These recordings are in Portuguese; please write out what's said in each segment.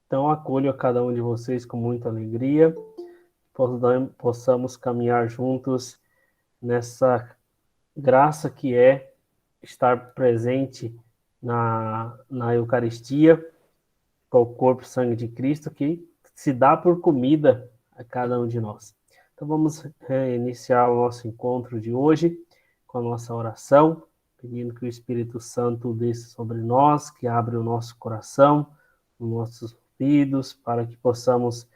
Então, acolho a cada um de vocês com muita alegria, possamos caminhar juntos nessa graça que é estar presente na Eucaristia, com o corpo e sangue de Cristo, que se dá por comida a cada um de nós. Então, vamos iniciar o nosso encontro de hoje com a nossa oração, pedindo que o Espírito Santo desça sobre nós, que abra o nosso coração, os nossos ouvidos, para que possamos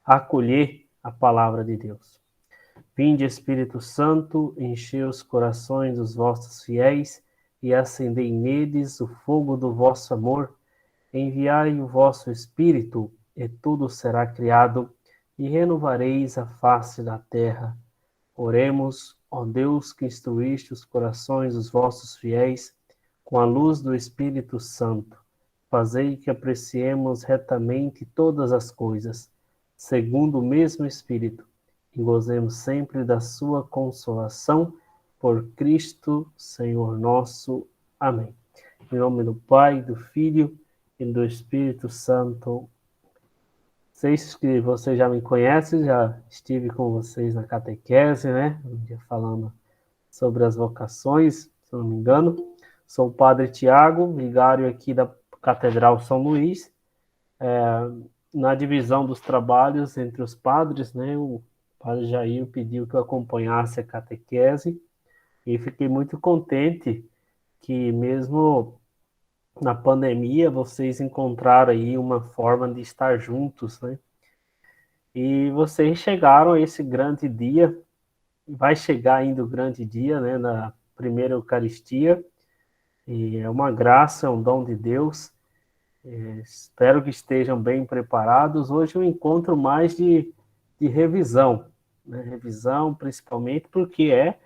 acolher a palavra de Deus. Vinde, Espírito Santo, enchei os corações dos vossos fiéis e acendei neles o fogo do vosso amor. Enviai o vosso Espírito, e tudo será criado, e renovareis a face da terra. Oremos, ó Deus, que instruíste os corações dos vossos fiéis com a luz do Espírito Santo. Fazei que apreciemos retamente todas as coisas, segundo o mesmo Espírito, e gozemos sempre da sua consolação, por Cristo, Senhor nosso. Amém. Em nome do Pai, do Filho e do Espírito Santo. Sei que vocês já me conhecem, já estive com vocês na catequese, né? Um dia falando sobre as vocações, se não me engano. Sou o Padre Tiago, vigário aqui da Catedral São Luís. Na divisão dos trabalhos entre os padres, né? O Padre Jair pediu que eu acompanhasse a catequese e fiquei muito contente que mesmo na pandemia, vocês encontraram aí uma forma de estar juntos, né? E vocês chegaram a esse grande dia, vai chegar ainda o grande dia, né? Na primeira Eucaristia, e é uma graça, é um dom de Deus. Espero que estejam bem preparados. Hoje é um encontro mais de revisão, né? Revisão principalmente porque é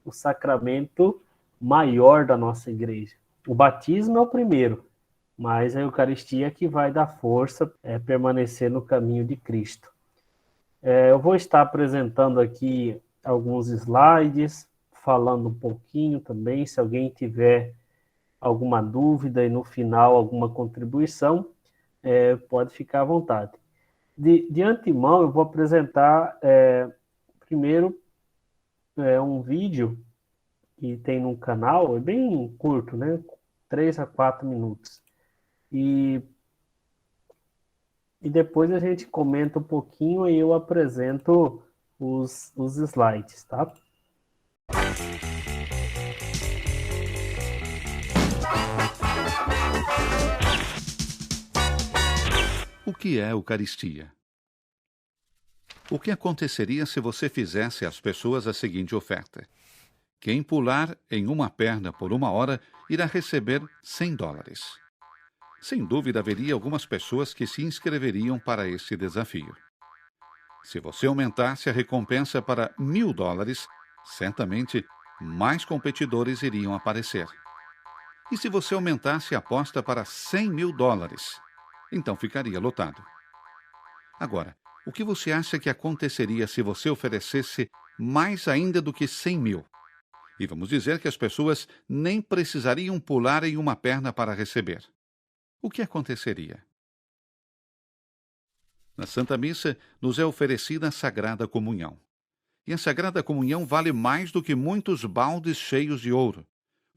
o sacramento maior da nossa igreja. O batismo é o primeiro, mas a Eucaristia que vai dar força, permanecer no caminho de Cristo. Eu vou estar apresentando aqui alguns slides, falando um pouquinho também, se alguém tiver alguma dúvida e no final alguma contribuição, pode ficar à vontade. De antemão, eu vou apresentar primeiro um vídeo que tem no canal, é bem curto, né? 3 a 4 minutos. E depois a gente comenta um pouquinho e eu apresento os slides, tá? O que é Eucaristia? O que aconteceria se você fizesse às pessoas a seguinte oferta? Quem pular em uma perna por 1 hora irá receber $100. Sem dúvida, haveria algumas pessoas que se inscreveriam para esse desafio. Se você aumentasse a recompensa para $1.000, certamente mais competidores iriam aparecer. E se você aumentasse a aposta para $100.000, então ficaria lotado. Agora, o que você acha que aconteceria se você oferecesse mais ainda do que 100 mil? E vamos dizer que as pessoas nem precisariam pular em uma perna para receber. O que aconteceria? Na Santa Missa, nos é oferecida a Sagrada Comunhão. E a Sagrada Comunhão vale mais do que muitos baldes cheios de ouro,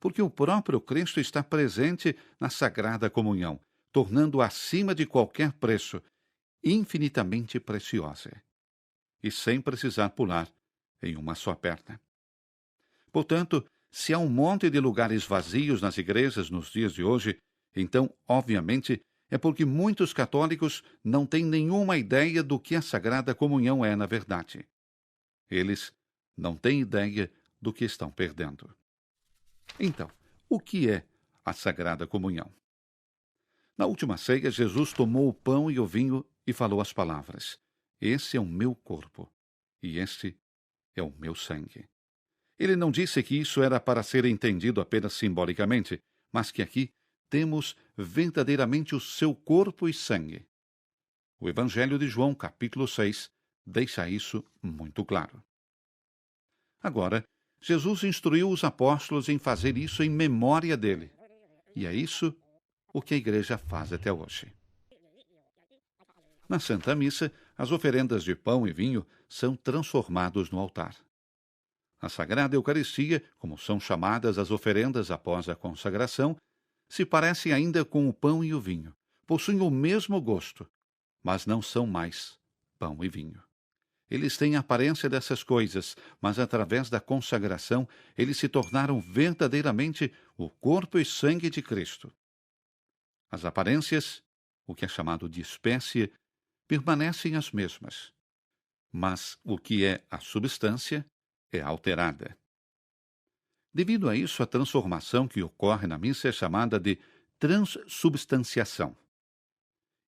porque o próprio Cristo está presente na Sagrada Comunhão, tornando acima de qualquer preço, infinitamente preciosa, e sem precisar pular em uma só perna. Portanto, se há um monte de lugares vazios nas igrejas nos dias de hoje, então, obviamente, é porque muitos católicos não têm nenhuma ideia do que a Sagrada Comunhão é na verdade. Eles não têm ideia do que estão perdendo. Então, o que é a Sagrada Comunhão? Na última ceia, Jesus tomou o pão e o vinho e falou as palavras: "Esse é o meu corpo, e este é o meu sangue." Ele não disse que isso era para ser entendido apenas simbolicamente, mas que aqui temos verdadeiramente o seu corpo e sangue. O Evangelho de João, capítulo 6, deixa isso muito claro. Agora, Jesus instruiu os apóstolos em fazer isso em memória dele. E é isso o que a igreja faz até hoje. Na Santa Missa, as oferendas de pão e vinho são transformados no altar. A Sagrada Eucaristia, como são chamadas as oferendas após a consagração, se parecem ainda com o pão e o vinho. Possuem o mesmo gosto, mas não são mais pão e vinho. Eles têm a aparência dessas coisas, mas através da consagração, eles se tornaram verdadeiramente o corpo e sangue de Cristo. As aparências, o que é chamado de espécie, permanecem as mesmas, mas o que é a substância é alterada. Devido a isso, a transformação que ocorre na missa é chamada de transubstanciação.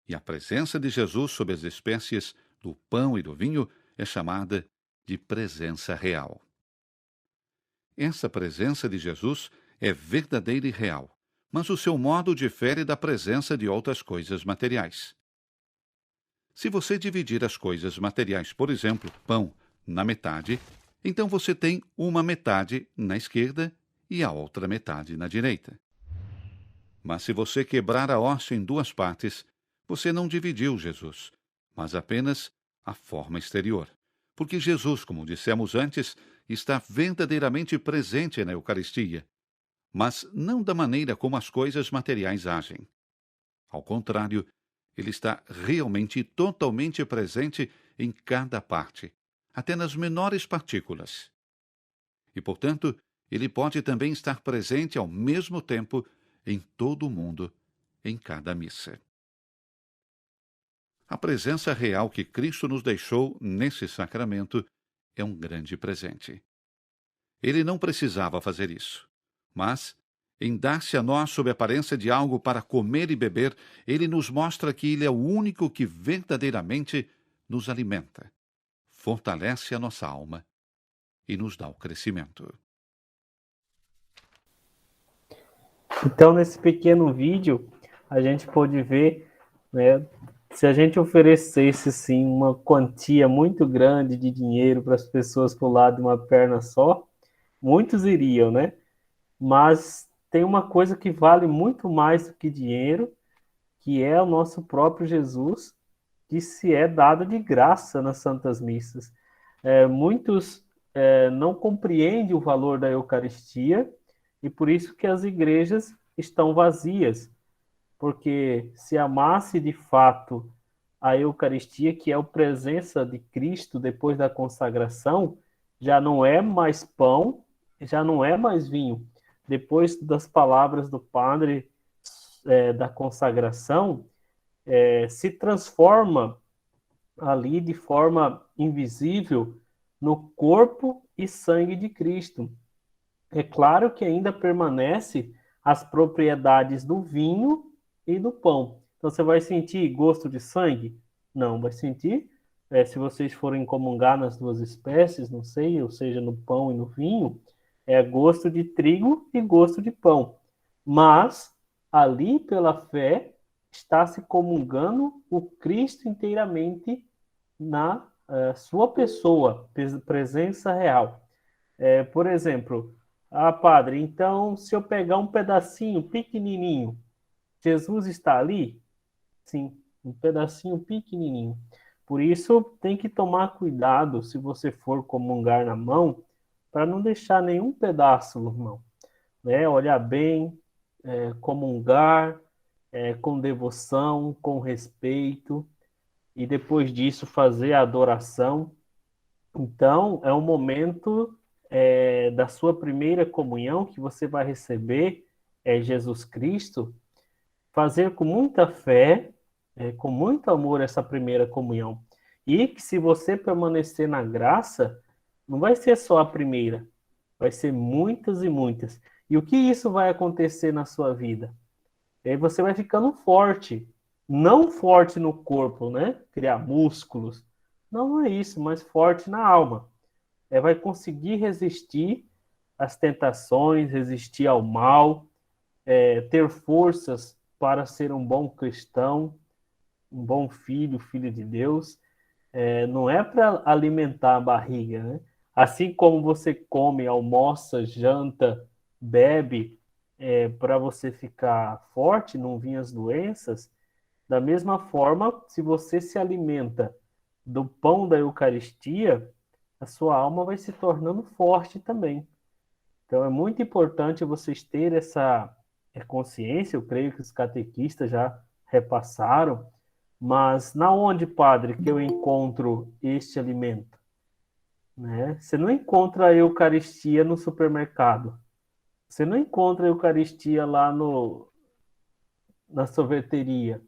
E a presença de Jesus sob as espécies do pão e do vinho é chamada de presença real. Essa presença de Jesus é verdadeira e real, mas o seu modo difere da presença de outras coisas materiais. Se você dividir as coisas materiais, por exemplo, pão, na metade, então você tem uma metade na esquerda e a outra metade na direita. Mas se você quebrar a hóstia em duas partes, você não dividiu Jesus, mas apenas a forma exterior. Porque Jesus, como dissemos antes, está verdadeiramente presente na Eucaristia, mas não da maneira como as coisas materiais agem. Ao contrário, ele está realmente e totalmente presente em cada parte, até nas menores partículas. E, portanto, ele pode também estar presente ao mesmo tempo em todo o mundo, em cada missa. A presença real que Cristo nos deixou nesse sacramento é um grande presente. Ele não precisava fazer isso, mas, em dar-se a nós sob a aparência de algo para comer e beber, ele nos mostra que ele é o único que verdadeiramente nos alimenta, fortalece a nossa alma e nos dá o crescimento. Então, nesse pequeno vídeo, a gente pôde ver, né, se a gente oferecesse, sim, uma quantia muito grande de dinheiro para as pessoas pular de uma perna só, muitos iriam, né? Mas tem uma coisa que vale muito mais do que dinheiro, que é o nosso próprio Jesus, que se é dado de graça nas Santas Missas. Muitos não compreendem o valor da Eucaristia e por isso que as igrejas estão vazias, porque se amasse de fato a Eucaristia, que é a presença de Cristo depois da consagração, já não é mais pão, já não é mais vinho. Depois das palavras do padre da consagração, se transforma ali de forma invisível no corpo e sangue de Cristo. É claro que ainda permanece as propriedades do vinho e do pão. Então você vai sentir gosto de sangue? Não, vai sentir. Se vocês forem comungar nas duas espécies, não sei, ou seja, no pão e no vinho, é gosto de trigo e gosto de pão. Mas ali pela fé está se comungando o Cristo inteiramente na sua pessoa, presença real. Por exemplo, padre, então se eu pegar um pedacinho pequenininho, Jesus está ali? Sim, um pedacinho pequenininho. Por isso, tem que tomar cuidado se você for comungar na mão, para não deixar nenhum pedaço no mão. Né? Olhar bem, comungar, com devoção, com respeito, e depois disso fazer a adoração. Então, é um momento da sua primeira comunhão que você vai receber Jesus Cristo, fazer com muita fé, com muito amor essa primeira comunhão. E que se você permanecer na graça, não vai ser só a primeira, vai ser muitas e muitas. E o que isso vai acontecer na sua vida? E aí você vai ficando forte, não forte no corpo, né? Criar músculos. Não, não é isso, mas forte na alma. Vai conseguir resistir às tentações, resistir ao mal, ter forças para ser um bom cristão, um bom filho, filho de Deus. Não é para alimentar a barriga, né? Assim como você come, almoça, janta, bebe, para você ficar forte, não vir as doenças, Da mesma forma, se você se alimenta do pão da Eucaristia, a sua alma vai se tornando forte também. Então, é muito importante vocês terem essa consciência, eu creio que os catequistas já repassaram, mas na onde, padre, que eu encontro este alimento? Né? Você não encontra a Eucaristia no supermercado. Você não encontra a Eucaristia lá na sorveteria.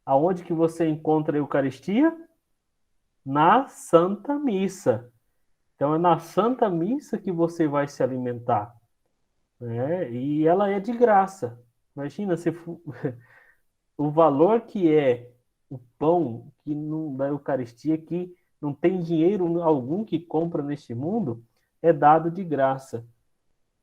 Aonde que você encontra a Eucaristia? Na Santa Missa. Então é na Santa Missa que você vai se alimentar, né? E ela é de graça. Imagina se o valor que é o pão que não, da Eucaristia, que não tem dinheiro algum que compra neste mundo, é dado de graça.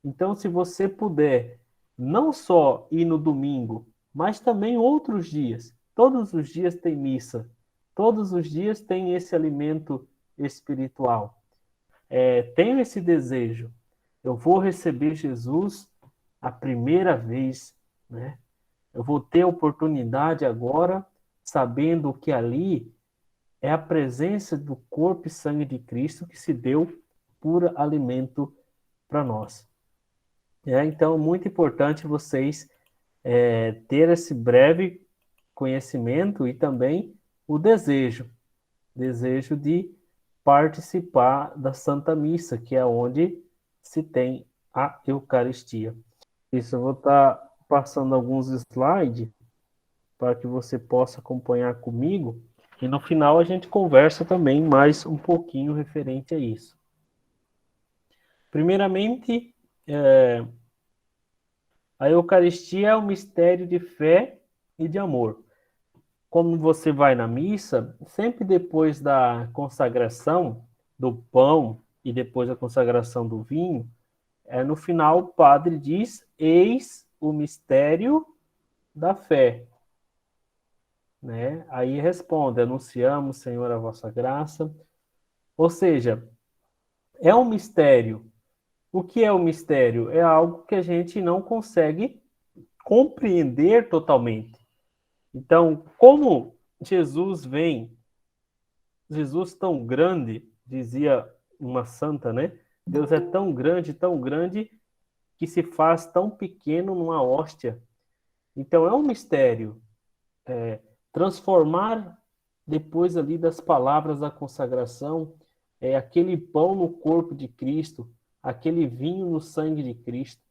Então, se você puder, não só ir no domingo, mas também outros dias, todos os dias tem missa, todos os dias tem esse alimento espiritual. Tenho esse desejo. Eu vou receber Jesus a primeira vez, né? Eu vou ter a oportunidade agora, sabendo que ali é a presença do corpo e sangue de Cristo que se deu por alimento para nós. Então, muito importante vocês ter esse breve conhecimento e também o desejo de participar da Santa Missa, que é onde se tem a Eucaristia. Isso, eu vou estar passando alguns slides para que você possa acompanhar comigo e no final a gente conversa também mais um pouquinho referente a isso. Primeiramente, a Eucaristia é um mistério de fé e de amor. Como você vai na missa, sempre depois da consagração do pão e depois da consagração do vinho, no final o padre diz: eis o mistério da fé. Né? Aí responde: anunciamos, Senhor, a vossa graça. Ou seja, é um mistério. O que é o mistério? É algo que a gente não consegue compreender totalmente. Então, como Jesus vem, Jesus tão grande, dizia uma santa, né? Deus é tão grande, que se faz tão pequeno numa hóstia. Então, é um mistério. Transformar, depois ali das palavras da consagração, aquele pão no corpo de Cristo, aquele vinho no sangue de Cristo.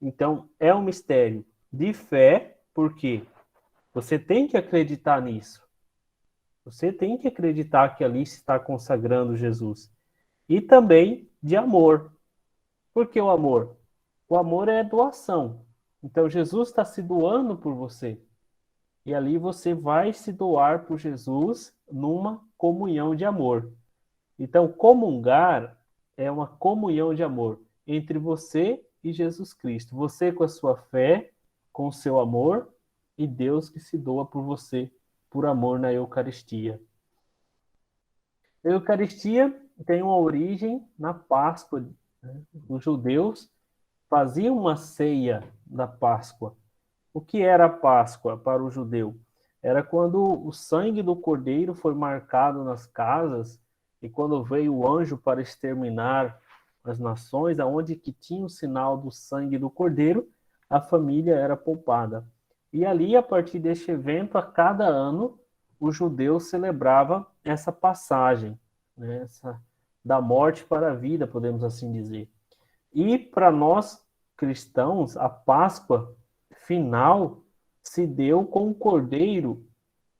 Então, é um mistério de fé, porque você tem que acreditar nisso. Você tem que acreditar que ali se está consagrando Jesus. E também de amor. Por que o amor? O amor é doação. Então, Jesus está se doando por você. E ali você vai se doar por Jesus numa comunhão de amor. Então, comungar é uma comunhão de amor entre você e Jesus Cristo. Você com a sua fé, com o seu amor, e Deus que se doa por você, por amor na Eucaristia. A Eucaristia tem uma origem na Páscoa. Né? Os judeus faziam uma ceia da Páscoa. O que era a Páscoa para o judeu? Era quando o sangue do cordeiro foi marcado nas casas e quando veio o anjo para exterminar as nações, aonde que tinha o sinal do sangue do cordeiro, a família era poupada. E ali, a partir deste evento, a cada ano, o judeu celebrava essa passagem, né, da morte para a vida, podemos assim dizer. E para nós cristãos, a Páscoa final se deu com um cordeiro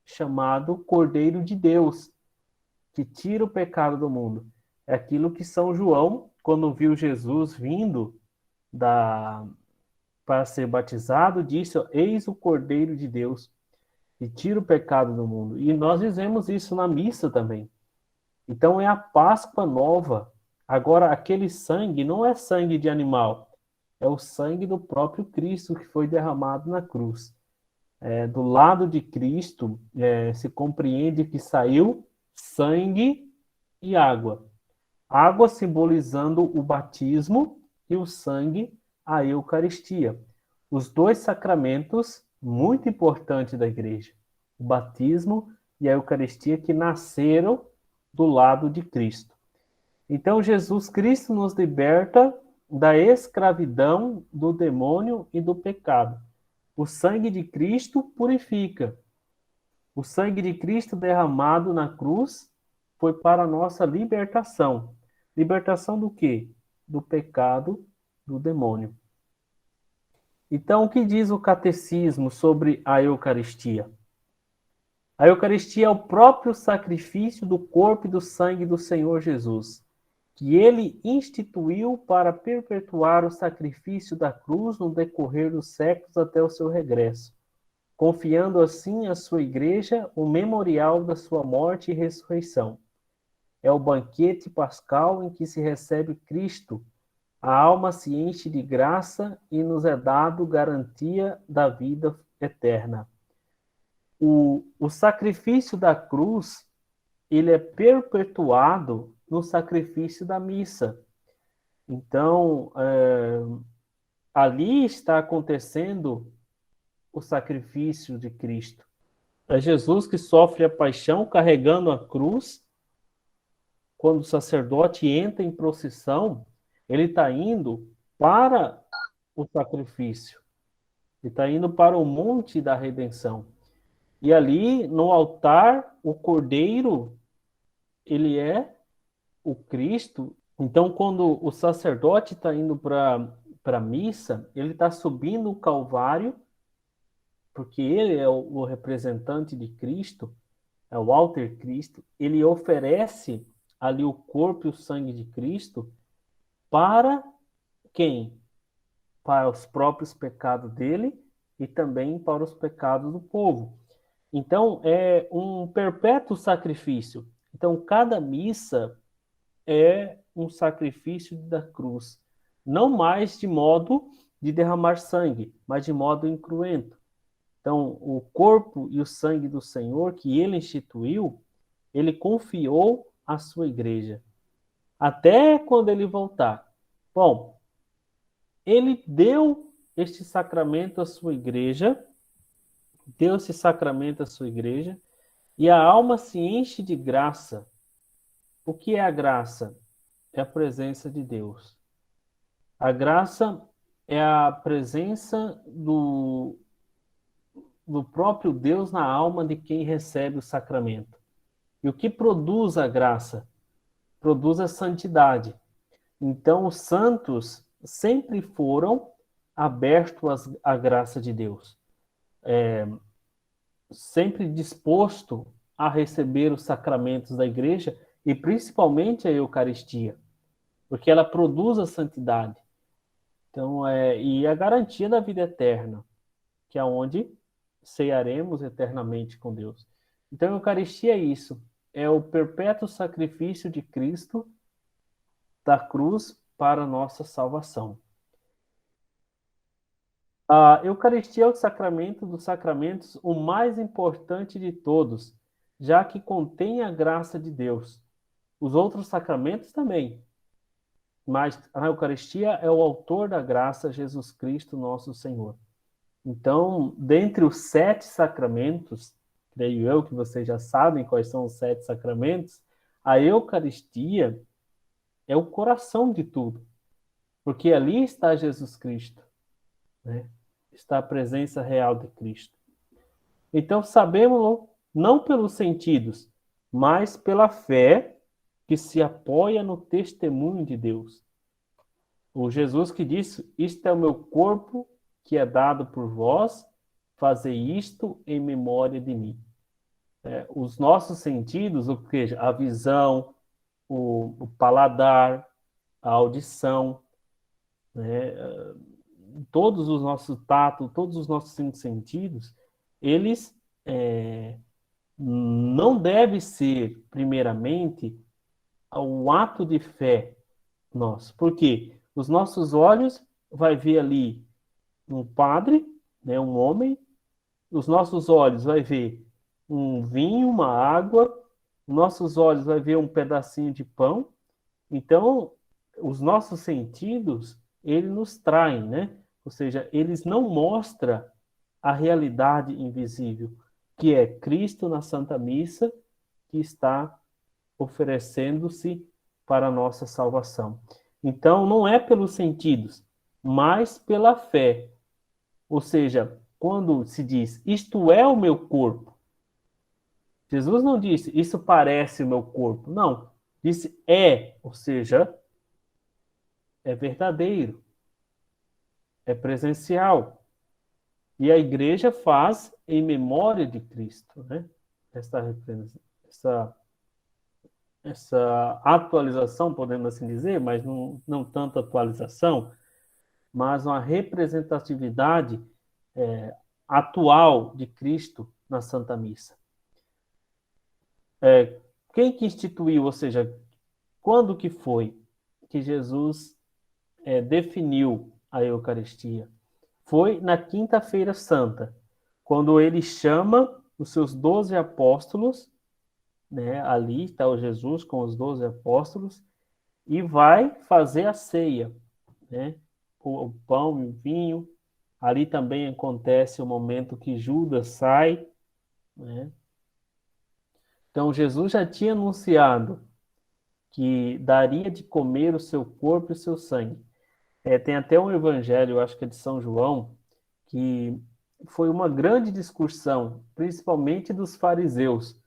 chamado Cordeiro de Deus, que tira o pecado do mundo. É aquilo que São João, quando viu Jesus vindo para ser batizado, disse: eis o Cordeiro de Deus, que tira o pecado do mundo. E nós dizemos isso na missa também. Então é a Páscoa nova. Agora, aquele sangue não é sangue de animal, é o sangue do próprio Cristo que foi derramado na cruz. Do lado de Cristo, se compreende que saiu sangue e água. Água simbolizando o batismo e o sangue, a Eucaristia. Os dois sacramentos muito importantes da igreja. o batismo e a Eucaristia, que nasceram do lado de Cristo. Então, Jesus Cristo nos liberta da escravidão, do demônio e do pecado. O sangue de Cristo purifica. O sangue de Cristo derramado na cruz foi para a nossa libertação. Libertação do quê? Do pecado, do demônio. Então, o que diz o catecismo sobre a Eucaristia? A Eucaristia é o próprio sacrifício do corpo e do sangue do Senhor Jesus, que ele instituiu para perpetuar o sacrifício da cruz no decorrer dos séculos até o seu regresso, confiando assim à sua igreja o memorial da sua morte e ressurreição. É o banquete pascal em que se recebe Cristo, a alma se enche de graça e nos é dado garantia da vida eterna. O sacrifício da cruz, ele é perpetuado no sacrifício da missa. Então, ali está acontecendo o sacrifício de Cristo. É Jesus que sofre a paixão carregando a cruz. Quando o sacerdote entra em procissão, ele está indo para o sacrifício. Ele está indo para o monte da redenção. E ali, no altar, o cordeiro, ele é o Cristo. Então, quando o sacerdote está indo para a missa, ele está subindo o Calvário, porque ele é o representante de Cristo, é o alter Cristo. Ele oferece ali o corpo e o sangue de Cristo para quem? Para os próprios pecados dele e também para os pecados do povo. Então, é um perpétuo sacrifício. Então, cada missa é um sacrifício da cruz. Não mais de modo de derramar sangue, mas de modo incruento. Então, o corpo e o sangue do Senhor, que ele instituiu, ele confiou à sua igreja. Até quando ele voltar. Bom, ele deu este sacramento à sua igreja, deu esse sacramento à sua igreja, e a alma se enche de graça. O que é a graça? É a presença de Deus. A graça é a presença do próprio Deus na alma de quem recebe o sacramento. E o que produz a graça? Produz a santidade. Então, os santos sempre foram abertos à graça de Deus. Sempre disposto a receber os sacramentos da igreja e principalmente a Eucaristia, porque ela produz a santidade. Então, e a garantia da vida eterna, que é onde cearemos eternamente com Deus. Então, a Eucaristia é isso, é o perpétuo sacrifício de Cristo da cruz para a nossa salvação. A Eucaristia é o sacramento dos sacramentos, o mais importante de todos, já que contém a graça de Deus. Os outros sacramentos também, mas a Eucaristia é o autor da graça, Jesus Cristo, nosso Senhor. Então, dentre os 7 sacramentos, creio eu que vocês já sabem quais são os 7 sacramentos, a Eucaristia é o coração de tudo, porque ali está Jesus Cristo, né? Está a presença real de Cristo. Então, sabemos não pelos sentidos, mas pela fé que se apoia no testemunho de Deus. O Jesus que disse: isto é o meu corpo que é dado por vós, fazei isto em memória de mim. Os nossos sentidos, ou seja, a visão, o paladar, a audição, né, todos os nossos tatos, todos os nossos 5 sentidos, eles não devem ser, primeiramente, o ato de fé nosso. Por quê? Os nossos olhos vai ver ali um padre, né, um homem, os nossos olhos vai ver um vinho, uma água, os nossos olhos vai ver um pedacinho de pão. Então, os nossos sentidos, eles nos traem, né? Ou seja, eles não mostram a realidade invisível, que é Cristo na Santa Missa, que está oferecendo-se para a nossa salvação. Então, não é pelos sentidos, mas pela fé. Ou seja, quando se diz, isto é o meu corpo, Jesus não disse, isso parece o meu corpo. Não, disse é, ou seja, é verdadeiro, é presencial. E a igreja faz em memória de Cristo, né? Essa, essa atualização, podemos assim dizer, mas não tanto atualização, mas uma representatividade atual de Cristo na Santa Missa. Quem que instituiu, ou seja, quando que foi que Jesus definiu a Eucaristia? Foi na Quinta-feira Santa, quando ele chama os seus 12 apóstolos, né, ali está o Jesus com os 12 apóstolos, e vai fazer a ceia, né, o pão e o vinho. Ali também acontece o momento que Judas sai, né? Então Jesus já tinha anunciado que daria de comer o seu corpo e o seu sangue. Tem até um evangelho, acho que é de São João, que foi uma grande discussão, principalmente dos fariseus.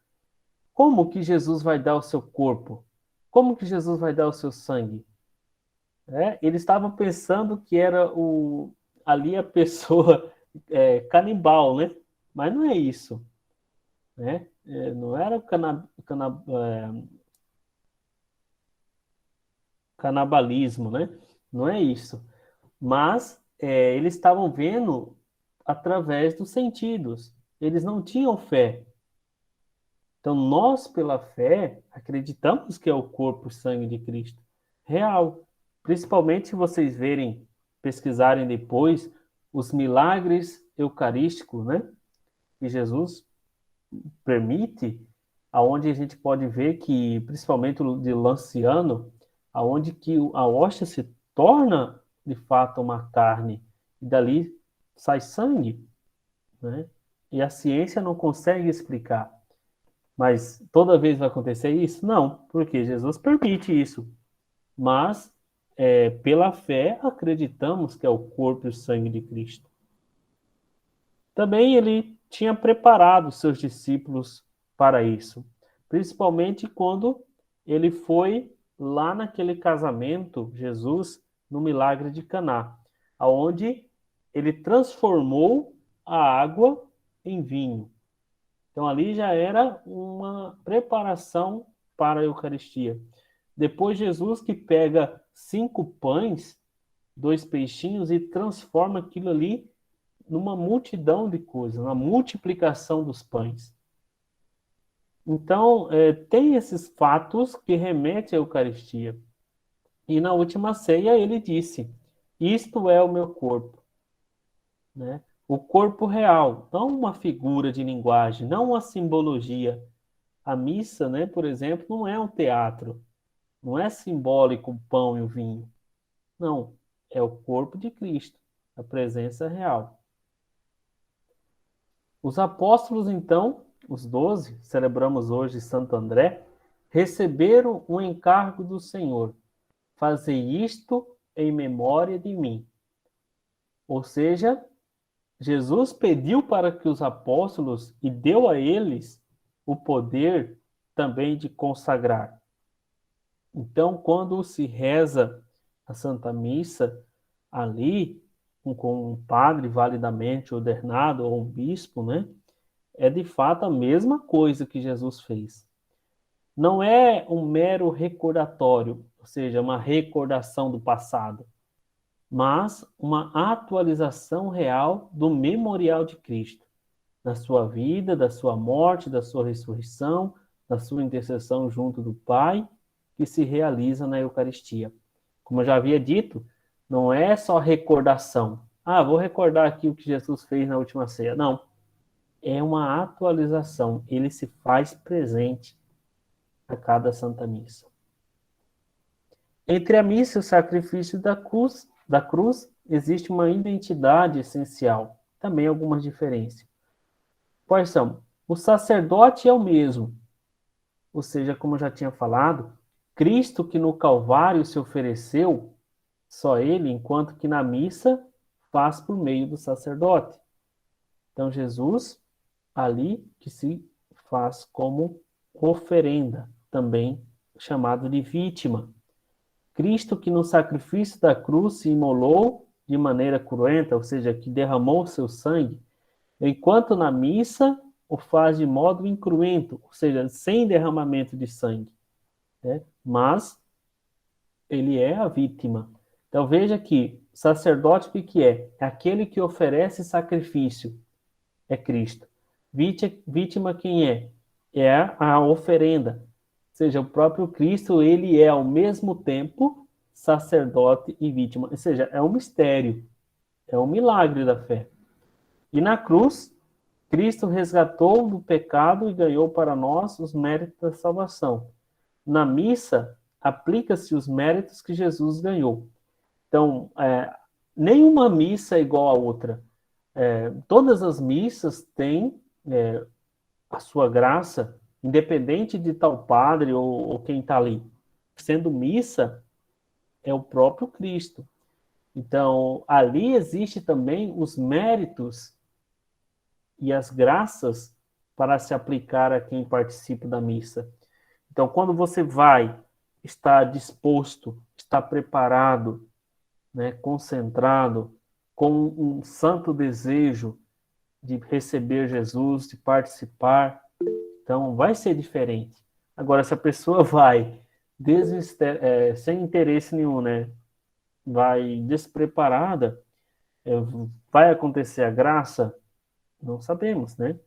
Como que Jesus vai dar o seu corpo? Como que Jesus vai dar o seu sangue? Eles estavam pensando que era ali a pessoa canibal, né? Mas não é isso, né? Não era canibalismo, né? Não é isso. Mas eles estavam vendo através dos sentidos. Eles não tinham fé. Então, nós, pela fé, acreditamos que é o corpo e sangue de Cristo. Real. Principalmente se vocês verem, pesquisarem depois, os milagres eucarísticos, né? Que Jesus permite, aonde a gente pode ver que, principalmente o de Lanciano, aonde que a hóstia se torna, de fato, uma carne, e dali sai sangue, né? E a ciência não consegue explicar. Mas toda vez vai acontecer isso? Não, porque Jesus permite isso. Mas, pela fé, acreditamos que é o corpo e o sangue de Cristo. Também ele tinha preparado seus discípulos para isso, principalmente quando ele foi lá naquele casamento, Jesus, no milagre de Caná, aonde ele transformou a água em vinho. Então ali já era uma preparação para a Eucaristia. Depois Jesus que pega 5 pães, 2 peixinhos e transforma aquilo ali numa multidão de coisas, na multiplicação dos pães. Então, tem esses fatos que remetem à Eucaristia. E na última ceia ele disse, isto é o meu corpo, né? O corpo real, não uma figura de linguagem, não uma simbologia. A missa, né, por exemplo, não é um teatro, não é simbólico o pão e o vinho. Não, é o corpo de Cristo, a presença real. Os apóstolos, então, os 12, celebramos hoje Santo André, receberam um encargo do Senhor: fazei isto em memória de mim. Ou seja, Jesus pediu para que os apóstolos e deu a eles o poder também de consagrar. Então, quando se reza a Santa Missa ali, com um padre validamente ordenado ou um bispo, né? É de fato a mesma coisa que Jesus fez. Não é um mero recordatório, ou seja, uma recordação do passado, mas uma atualização real do memorial de Cristo, da sua vida, da sua morte, da sua ressurreição, da sua intercessão junto do Pai, que se realiza na Eucaristia. Como eu já havia dito, não é só recordação. Vou recordar aqui o que Jesus fez na última ceia. Não. É uma atualização. Ele se faz presente a cada Santa Missa. Entre a missa e o sacrifício da cruz existe uma identidade essencial. Também algumas diferenças. Quais são? O sacerdote é o mesmo, ou seja, como eu já tinha falado, Cristo que no Calvário se ofereceu, só ele, enquanto que na missa faz por meio do sacerdote. Então, Jesus, ali, que se faz como oferenda, também chamado de vítima. Cristo que no sacrifício da cruz se imolou de maneira cruenta, ou seja, que derramou seu sangue, enquanto na missa o faz de modo incruento, ou seja, sem derramamento de sangue, né? Mas ele é a vítima. Então veja que sacerdote o que é? É aquele que oferece sacrifício, é Cristo. Vítima quem é? É a oferenda. Ou seja, o próprio Cristo, ele é ao mesmo tempo sacerdote e vítima. Ou seja, é um mistério, é um milagre da fé. E na cruz, Cristo resgatou do pecado e ganhou para nós os méritos da salvação. Na missa, aplica-se os méritos que Jesus ganhou. Então, nenhuma missa é igual à outra. Todas as missas têm a sua graça, independente de tal padre ou quem está ali. Sendo missa, é o próprio Cristo. Então, ali existe também os méritos e as graças para se aplicar a quem participa da missa. Então, quando você vai estar disposto, estar preparado, né, concentrado, com um santo desejo de receber Jesus, de participar, então vai ser diferente. Agora, se a pessoa vai sem interesse nenhum, né, vai despreparada, vai acontecer a graça? Não sabemos, né?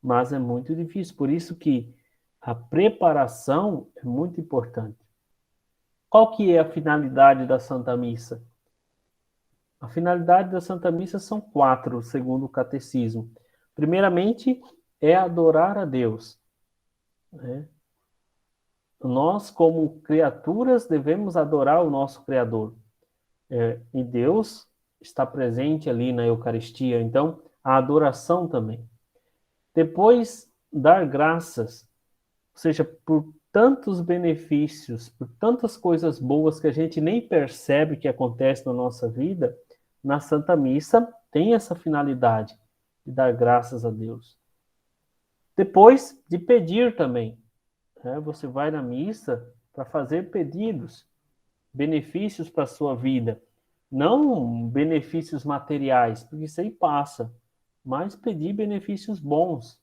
Mas é muito difícil. Por isso que a preparação é muito importante. Qual que é a finalidade da Santa Missa? A finalidade da Santa Missa são 4, segundo o Catecismo. Primeiramente, é adorar a Deus, né? Nós, como criaturas, devemos adorar o nosso Criador. E Deus está presente ali na Eucaristia, então, a adoração também. Depois, dar graças, ou seja, por tantos benefícios, por tantas coisas boas que a gente nem percebe que acontece na nossa vida, na Santa Missa tem essa finalidade de dar graças a Deus. Depois, de pedir também, né? Você vai na missa para fazer pedidos, benefícios para a sua vida, não benefícios materiais, porque isso aí passa, mas pedir benefícios bons,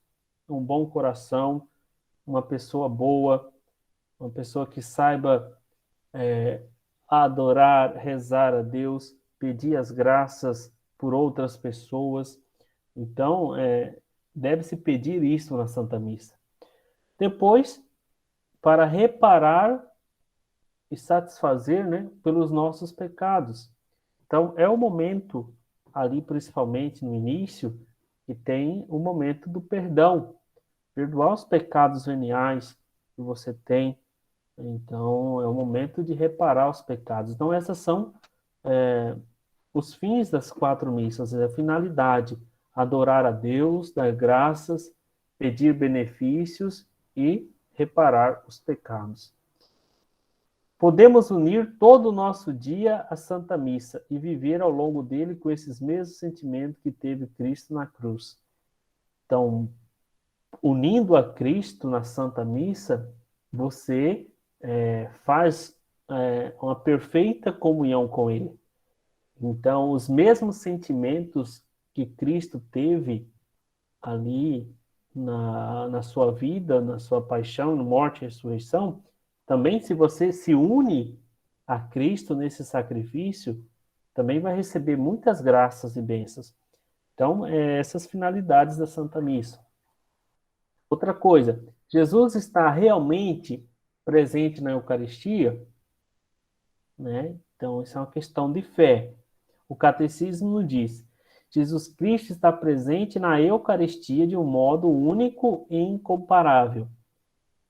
um bom coração, uma pessoa boa, uma pessoa que saiba adorar, rezar a Deus, pedir as graças por outras pessoas. Então, deve-se pedir isso na Santa Missa. Depois, para reparar e satisfazer, né, pelos nossos pecados. Então, é o momento, ali principalmente no início, que tem o momento do perdão. Perdoar os pecados veniais que você tem. Então, é o momento de reparar os pecados. Então, essas são os fins das 4 missas, a finalidade: adorar a Deus, dar graças, pedir benefícios e reparar os pecados. Podemos unir todo o nosso dia à Santa Missa e viver ao longo dele com esses mesmos sentimentos que teve Cristo na cruz. Então, unindo a Cristo na Santa Missa, você faz uma perfeita comunhão com Ele. Então, os mesmos sentimentos que Cristo teve ali na sua vida, na sua paixão, morte e ressurreição, também se você se une a Cristo nesse sacrifício, também vai receber muitas graças e bênçãos. Então, essas finalidades da Santa Missa. Outra coisa, Jesus está realmente presente na Eucaristia, né? Então, isso é uma questão de fé. O Catecismo nos diz: Jesus Cristo está presente na Eucaristia de um modo único e incomparável.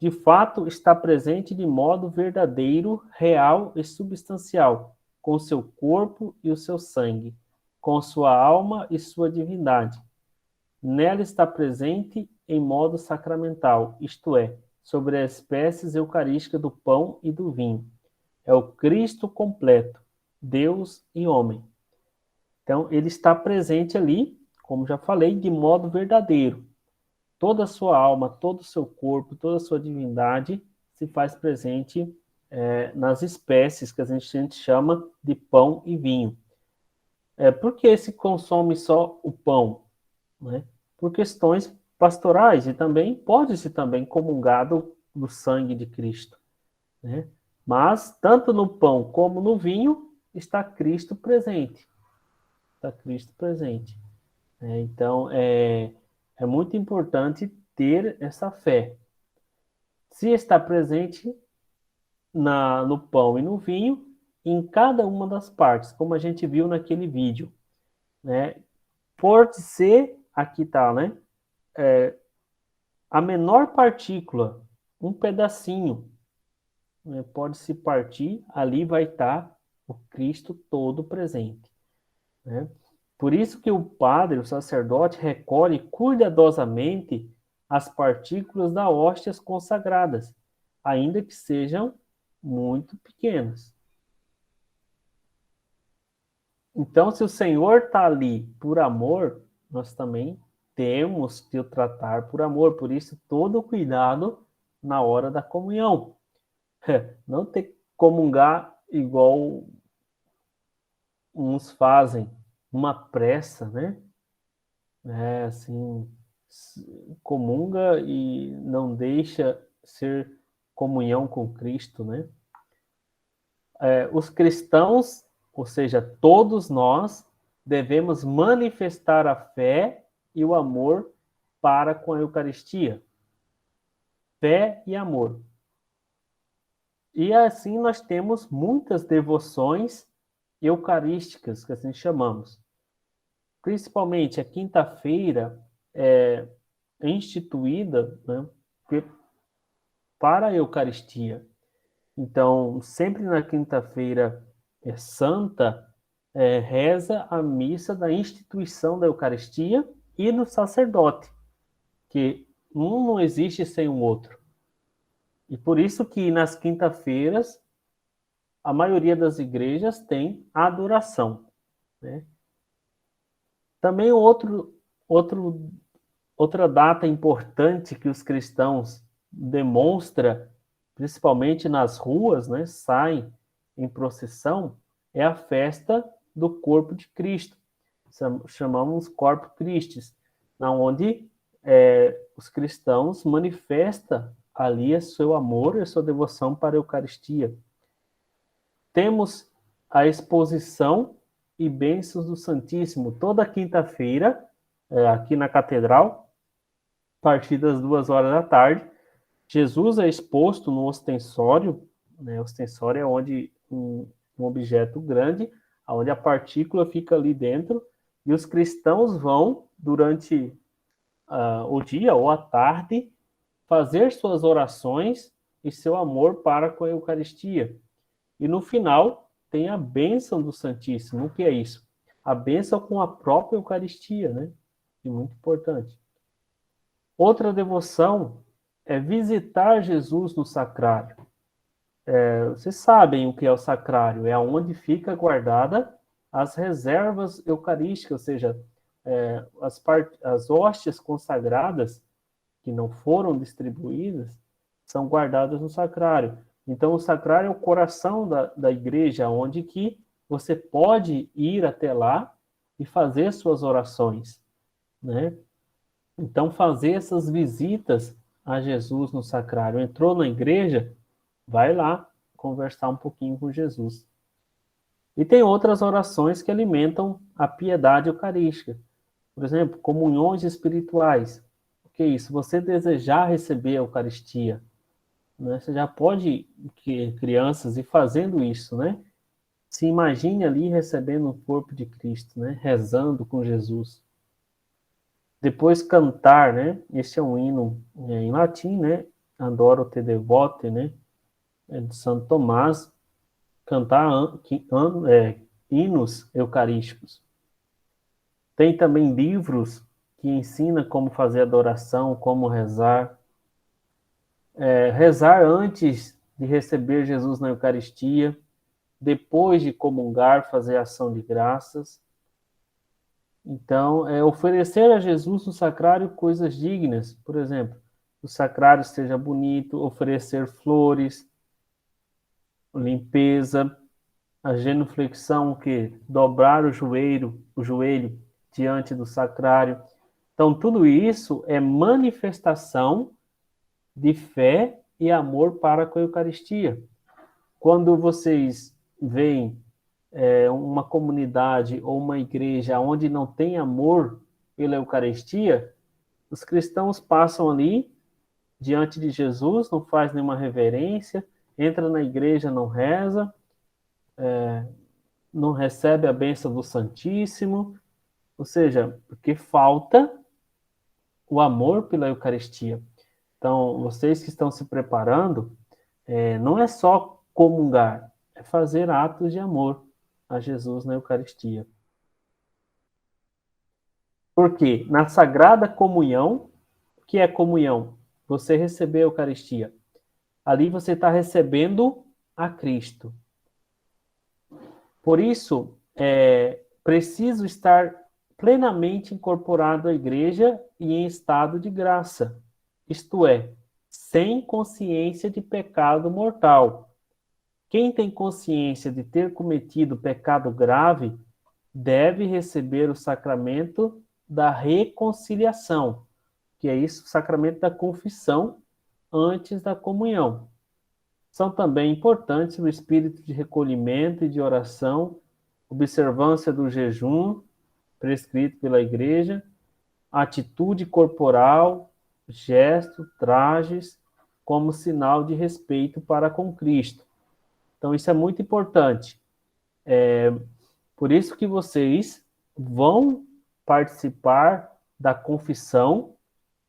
De fato, está presente de modo verdadeiro, real e substancial, com seu corpo e o seu sangue, com sua alma e sua divindade. Nela está presente em modo sacramental, isto é, sobre as espécies eucarísticas do pão e do vinho. É o Cristo completo, Deus e homem. Então, ele está presente ali, como já falei, de modo verdadeiro. Toda a sua alma, todo o seu corpo, toda a sua divindade se faz presente nas espécies que a gente chama de pão e vinho. Por que se consome só o pão? Né? Por questões pastorais e também pode-se também comungar do sangue de Cristo. Né? Mas, tanto no pão como no vinho, está Cristo presente. Está Cristo presente. Então, é muito importante ter essa fé. Se está presente no pão e no vinho, em cada uma das partes, como a gente viu naquele vídeo. Né? Pode ser, aqui está, né? A menor partícula, um pedacinho, né? Pode se partir, ali vai estar o Cristo todo presente. Né? Por isso que o padre, o sacerdote, recolhe cuidadosamente as partículas das hóstias consagradas, ainda que sejam muito pequenas. Então, se o Senhor está ali por amor, nós também temos que o tratar por amor. Por isso, todo o cuidado na hora da comunhão. Não ter que comungar igual uns fazem, uma pressa, né? Assim, comunga e não deixa ser comunhão com Cristo, né? Os cristãos, ou seja, todos nós, devemos manifestar a fé e o amor para com a Eucaristia. Fé e amor. E assim nós temos muitas devoções eucarísticas, que assim chamamos. Principalmente a quinta-feira é instituída, né, para a Eucaristia. Então, sempre na quinta-feira santa, reza a missa da instituição da Eucaristia e do sacerdote, que um não existe sem o outro. E por isso que nas quinta-feiras, a maioria das igrejas tem adoração. Né? Também outra data importante que os cristãos demonstram, principalmente nas ruas, né, saem em procissão, é a festa do corpo de Cristo. Chamamos Corpus Christi, onde os cristãos manifestam ali o seu amor e a sua devoção para a Eucaristia. Temos a exposição e bênçãos do Santíssimo toda quinta-feira, aqui na Catedral, a partir das 2 horas da tarde. Jesus é exposto no ostensório, né? O ostensório é onde um objeto grande, onde a partícula fica ali dentro, e os cristãos vão, durante o dia ou a tarde, fazer suas orações e seu amor para com a Eucaristia. E no final, tem a bênção do Santíssimo. O que é isso? A bênção com a própria Eucaristia, né? E muito importante. Outra devoção é visitar Jesus no sacrário. Vocês sabem o que é o sacrário? É onde fica guardada as reservas eucarísticas, ou seja, as hóstias consagradas que não foram distribuídas são guardadas no sacrário. Então, o sacrário é o coração da igreja, onde que você pode ir até lá e fazer suas orações, né? Então, fazer essas visitas a Jesus no sacrário. Entrou na igreja, vai lá conversar um pouquinho com Jesus. E tem outras orações que alimentam a piedade eucarística. Por exemplo, comunhões espirituais. O que é isso? Você desejar receber a Eucaristia, né? Você já pode, crianças, ir fazendo isso, né? Se imagine ali recebendo o corpo de Cristo, né? Rezando com Jesus. Depois cantar, né? Este é um hino em latim, né? Adoro te devote, né? De Santo Tomás. Cantar hinos eucarísticos. Tem também livros que ensina como fazer adoração, como rezar. Rezar antes de receber Jesus na Eucaristia, depois de comungar, fazer ação de graças. Então, oferecer a Jesus no sacrário coisas dignas, por exemplo, o sacrário seja bonito, oferecer flores, limpeza, a genuflexão, que dobrar o joelho diante do sacrário. Então, tudo isso é manifestação de fé e amor para com a Eucaristia. Quando vocês veem uma comunidade ou uma igreja onde não tem amor pela Eucaristia, os cristãos passam ali diante de Jesus, não faz nenhuma reverência, entra na igreja, não reza, não recebe a bênção do Santíssimo, ou seja, porque falta o amor pela Eucaristia. Então, vocês que estão se preparando, não é só comungar, é fazer atos de amor a Jesus na Eucaristia. Porque na Sagrada Comunhão, o que é comunhão? Você receber a Eucaristia. Ali você está recebendo a Cristo. Por isso, é preciso estar plenamente incorporado à igreja e em estado de graça. Isto é, sem consciência de pecado mortal. Quem tem consciência de ter cometido pecado grave deve receber o sacramento da reconciliação, que é isso, o sacramento da confissão antes da comunhão. São também importantes o espírito de recolhimento e de oração, observância do jejum prescrito pela Igreja, atitude corporal, gesto, trajes, como sinal de respeito para com Cristo. Então, isso é muito importante. Por isso que vocês vão participar da confissão,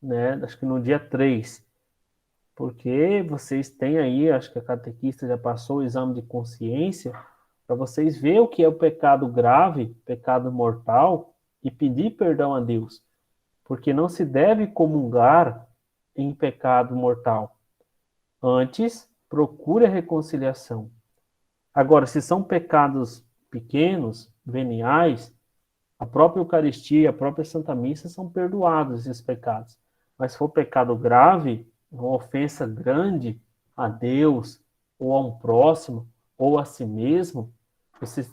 né? Acho que no dia 3, porque vocês têm aí, acho que a catequista já passou o exame de consciência, para vocês verem o que é o pecado grave, pecado mortal, e pedir perdão a Deus. Porque não se deve comungar em pecado mortal. Antes, procure a reconciliação. Agora, se são pecados pequenos, veniais, a própria Eucaristia, a própria Santa Missa são perdoados esses pecados. Mas se for pecado grave, uma ofensa grande a Deus, ou a um próximo, ou a si mesmo, vocês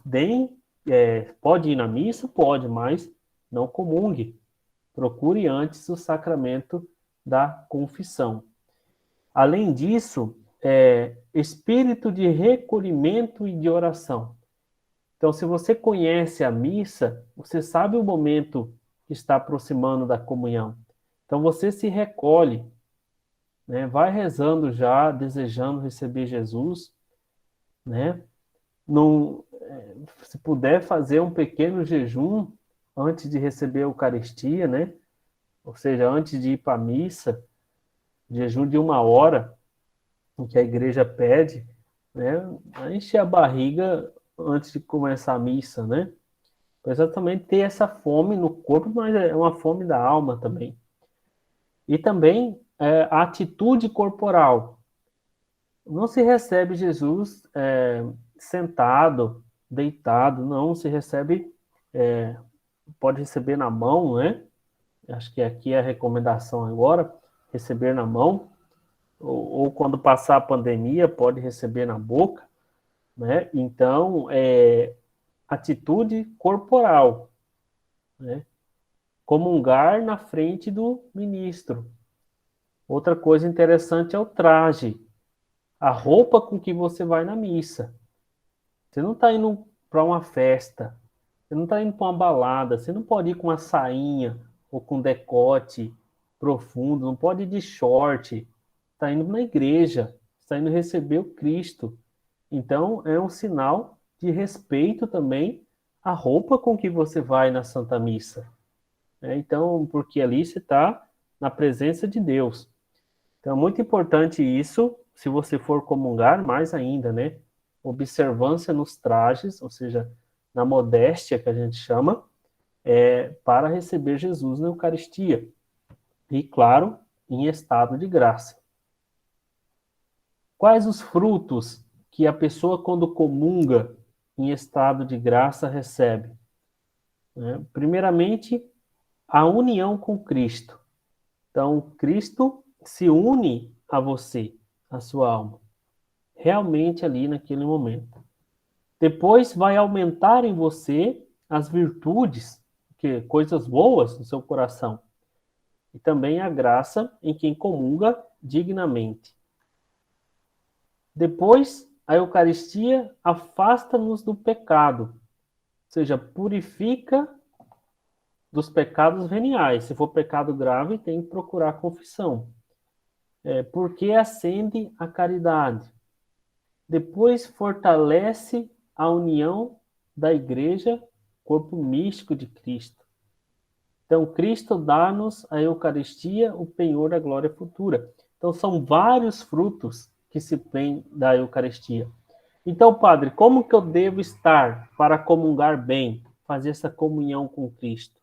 pode ir na missa? Pode, mas não comungue. Procure antes o sacramento da confissão. Além disso, espírito de recolhimento e de oração. Então, se você conhece a missa, você sabe o momento que está aproximando da comunhão. Então, você se recolhe, né? Vai rezando já, desejando receber Jesus, né? Se puder fazer um pequeno jejum antes de receber a Eucaristia, né? Ou seja, antes de ir para a missa, jejum de 1 hora, o que a igreja pede, né? Encher a barriga antes de começar a missa, né? Para exatamente ter essa fome no corpo, mas é uma fome da alma também. E também a atitude corporal. Não se recebe Jesus sentado, deitado, não, se recebe, pode receber na mão, né? Acho que aqui é a recomendação agora, receber na mão, ou quando passar a pandemia, pode receber na boca, né? Então, atitude corporal, né? Comungar na frente do ministro. Outra coisa interessante é o traje, a roupa com que você vai na missa. Você não está indo para uma festa, você não está indo para uma balada, você não pode ir com uma sainha ou com decote profundo, não pode ir de short, está indo na igreja, está indo receber o Cristo. Então, é um sinal de respeito também à roupa com que você vai na Santa Missa. Então, porque ali você está na presença de Deus. Então, é muito importante isso, se você for comungar, mais ainda, né? Observância nos trajes, ou seja, na modéstia que a gente chama, para receber Jesus na Eucaristia. E, claro, em estado de graça. Quais os frutos que a pessoa, quando comunga em estado de graça, recebe? Primeiramente, a união com Cristo. Então, Cristo se une a você, a sua alma, realmente ali naquele momento. Depois vai aumentar em você as virtudes, coisas boas no seu coração. E também a graça em quem comunga dignamente. Depois, a Eucaristia afasta-nos do pecado, ou seja, purifica dos pecados veniais. Se for pecado grave, tem que procurar confissão. Porque acende a caridade. Depois, fortalece a união da Igreja, corpo místico de Cristo. Então, Cristo dá-nos a Eucaristia, o penhor da glória futura. Então, são vários frutos que se vêm da Eucaristia. Então, padre, como que eu devo estar para comungar bem, fazer essa comunhão com Cristo?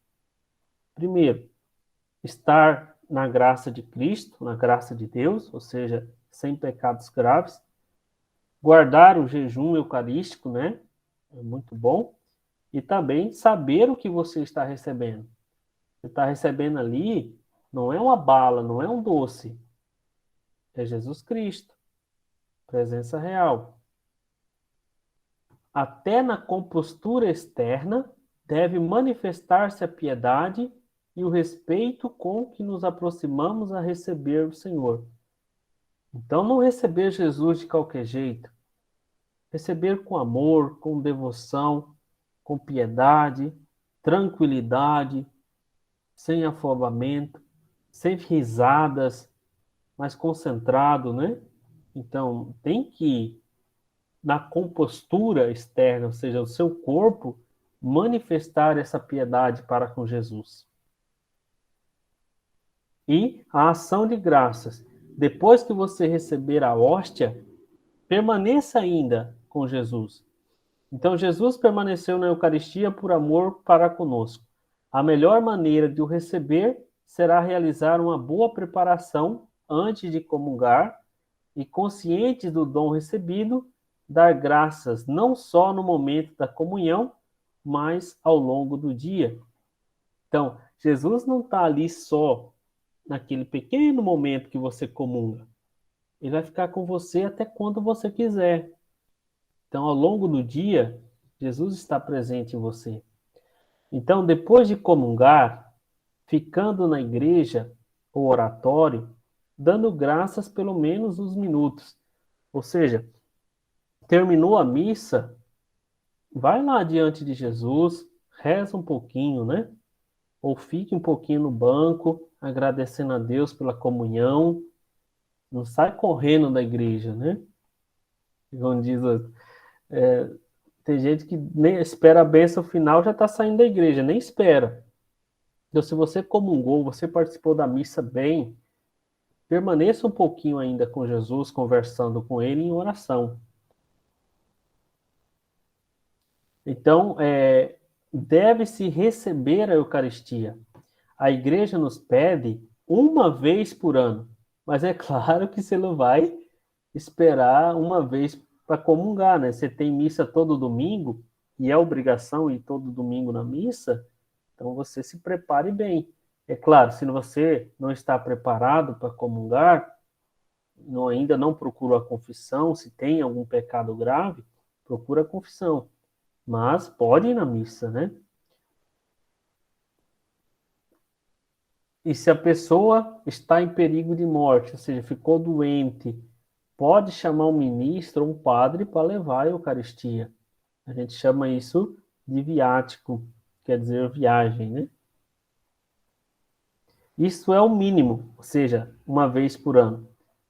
Primeiro, estar na graça de Cristo, na graça de Deus, ou seja, sem pecados graves. Guardar o jejum eucarístico, né? É muito bom. E também saber o que você está recebendo. Você está recebendo ali, não é uma bala, não é um doce. É Jesus Cristo. Presença real. Até na compostura externa deve manifestar-se a piedade e o respeito com que nos aproximamos a receber o Senhor. Então, não receber Jesus de qualquer jeito. Receber com amor, com devoção, com piedade, tranquilidade, sem afobamento, sem risadas, mas concentrado, né? Então, tem que, na compostura externa, ou seja, o seu corpo, manifestar essa piedade para com Jesus. E a ação de graças. Depois que você receber a hóstia, permaneça ainda com Jesus. Então, Jesus permaneceu na Eucaristia por amor para conosco. A melhor maneira de o receber será realizar uma boa preparação antes de comungar e, conscientes do dom recebido, dar graças não só no momento da comunhão, mas ao longo do dia. Então, Jesus não está ali só naquele pequeno momento que você comunga. Ele vai ficar com você até quando você quiser. Então, ao longo do dia, Jesus está presente em você. Então, depois de comungar, ficando na igreja ou oratório, dando graças pelo menos uns minutos. Ou seja, terminou a missa, vai lá diante de Jesus, reza um pouquinho, né? Ou fique um pouquinho no banco, agradecendo a Deus pela comunhão. Não sai correndo da igreja, né? Como diz, tem gente que nem espera a bênção final, já está saindo da igreja, nem espera. Então, se você comungou, você participou da missa bem, permaneça um pouquinho ainda com Jesus, conversando com ele em oração. Então, deve-se receber a Eucaristia. A igreja nos pede uma vez por ano, mas é claro que você não vai esperar uma vez para comungar, né? Você tem missa todo domingo, e é obrigação ir todo domingo na missa, então você se prepare bem. É claro, se você não está preparado para comungar, ainda não procura a confissão, se tem algum pecado grave, procura a confissão. Mas pode ir na missa, né? E se a pessoa está em perigo de morte, ou seja, ficou doente, pode chamar um ministro ou um padre para levar a Eucaristia. A gente chama isso de viático, quer dizer viagem, né? Isso é o mínimo, ou seja, uma vez por ano.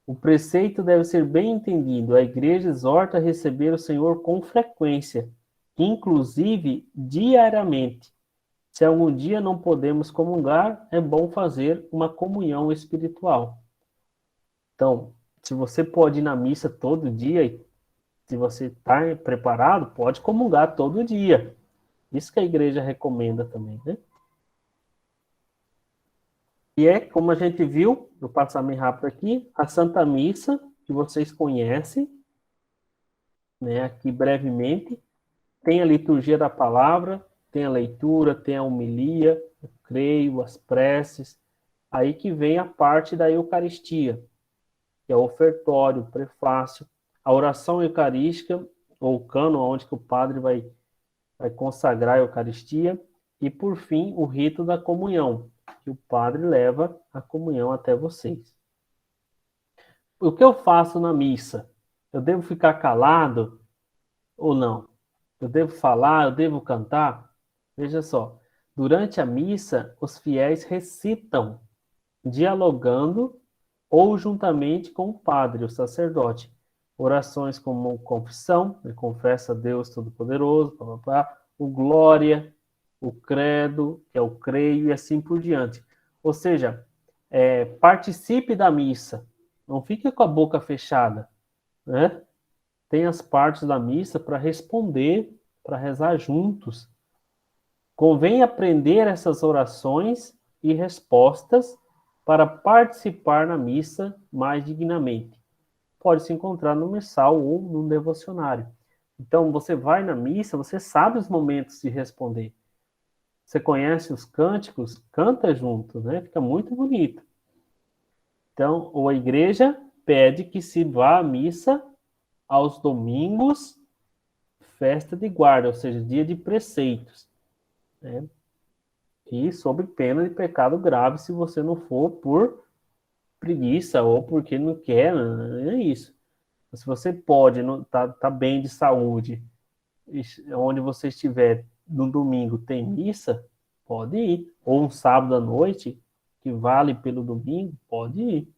O preceito deve ser bem entendido. A igreja exorta a receber o Senhor com frequência, inclusive diariamente. Se algum dia não podemos comungar, é bom fazer uma comunhão espiritual. Então, se você pode ir na missa todo dia, se você está preparado, pode comungar todo dia. Isso que a igreja recomenda também, né? E é, como a gente viu, vou passar bem rápido aqui, a Santa Missa, que vocês conhecem, né, aqui brevemente, tem a liturgia da palavra, tem a leitura, tem a homilia, o creio, as preces, aí que vem a parte da Eucaristia, que é o ofertório, o prefácio, a oração eucarística, ou o cânon, onde que o padre vai consagrar a Eucaristia, e por fim o rito da comunhão, que o padre leva a comunhão até vocês. O que eu faço na missa? Eu devo ficar calado ou não? Eu devo falar? Eu devo cantar? Veja só, durante a missa, os fiéis recitam, dialogando ou juntamente com o padre, o sacerdote. Orações como confissão, ele confessa a Deus Todo-Poderoso, o glória, o credo, que é o creio, e assim por diante. Ou seja, participe da missa, não fique com a boca fechada, né? Tem as partes da missa para responder, para rezar juntos. Convém aprender essas orações e respostas para participar na missa mais dignamente. Pode se encontrar no missal ou no devocionário. Então, você vai na missa, você sabe os momentos de responder. Você conhece os cânticos, canta junto, né? Fica muito bonito. Então, ou a igreja pede que se vá à missa aos domingos, festa de guarda, ou seja, dia de preceitos, né? E sob pena de pecado grave se você não for por preguiça ou porque não quer, não é isso. Se você pode, não tá bem de saúde, onde você estiver no domingo tem missa, pode ir. Ou um sábado à noite, que vale pelo domingo, pode ir.